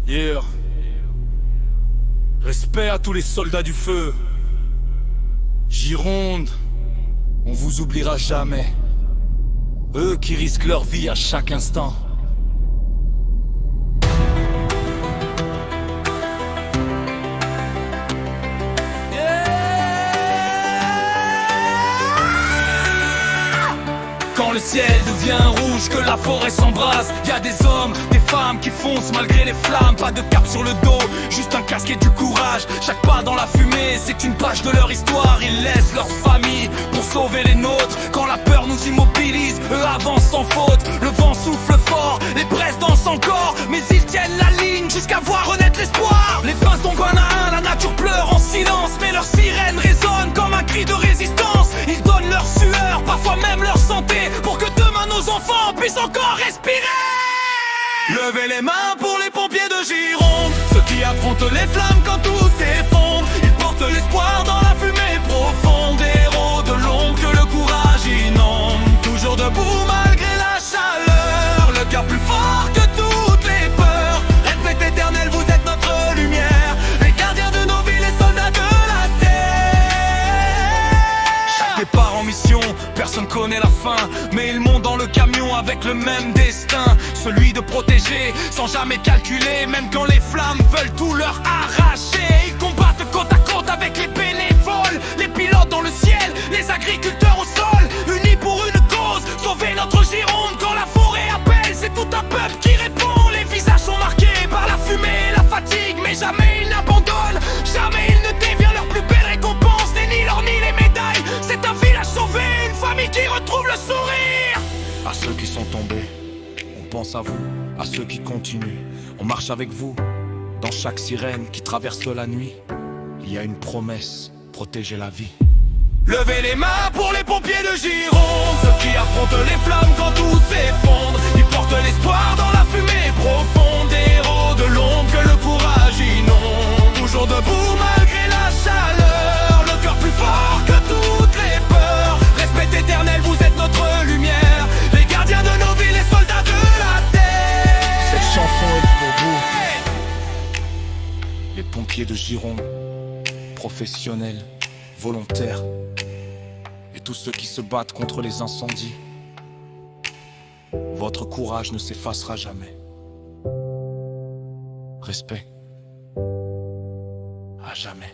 Yeah. Respect à tous les soldats du feu. Gironde, on vous oubliera jamais. Eux qui risquent leur vie à chaque instant. Quand le ciel devient rouge, que la forêt s'embrase, y a des hommes, des femmes qui foncent malgré les flammes. Pas de cap sur le dos, juste un casque et du courage. Chaque pas dans la fumée, c'est une page de leur histoire. Ils laissent leur famille pour sauver les nôtres. Quand la peur nous immobilise, eux avancent sans faute. Le vent souffle fort, les braises dansent encore, mais ils tiennent la ligne jusqu'à voir renaître l'espoir. Les pinces tombent un à un, la nature pleure en silence, mais leur sirène résonne comme un cri de résistance. Ils donnent leur sueur, parfois même leur santé, pour que demain nos enfants puissent encore respirer. Levez les mains pour les pompiers de Gironde, ceux qui affrontent les flammes quand tout s'effondre. Ils portent l'espoir dans la fumée profonde, héros de l'ombre que le courage inonde. Toujours debout malgré la chaleur, le cœur plus fort que toutes les peurs. Respect éternel, vous êtes notre lumière, les gardiens de nos villes, les soldats de la terre. Chaque départ en mission, personne connaît la fin, mais ils montent dans le camion avec le même destin, celui de protéger sans jamais calculer. Même quand les flammes veulent tout leur arracher, ils combattent côte à côte avec les bénévoles, les pilotes dans le ciel, les agriculteurs au sol, unis pour une cause, sauver notre Gironde. Quand la forêt appelle, c'est tout un peuple qui répond. Les visages sont marqués par la fumée et la fatigue, mais jamais ils n'abandonnent, jamais ils ne dévient leur plus belle récompense. N'est ni l'or ni les médailles, c'est un village sauvé, une famille qui retrouve le sourire. À ceux qui sont tombés, on pense à vous. À ceux qui continuent, on marche avec vous. Dans chaque sirène qui traverse la nuit, il y a une promesse, protéger la vie. Levez les mains pour les pompiers de Gironde, ceux qui affrontent les flammes quand tout s'effondre. Ils portent l'espoir dans la fumée profonde, héros de l'ombre que le courage inonde. Toujours debout malgré la chaleur, le cœur plus fort que toutes les peurs. Respect éternel, vous êtes notre lumière, les gardiens de nos villes, les soldats de la terre. Cette chanson est pour vous, les pompiers de Gironde, professionnels, volontaires, et tous ceux qui se battent contre les incendies. Votre courage ne s'effacera jamais. Respect. À jamais.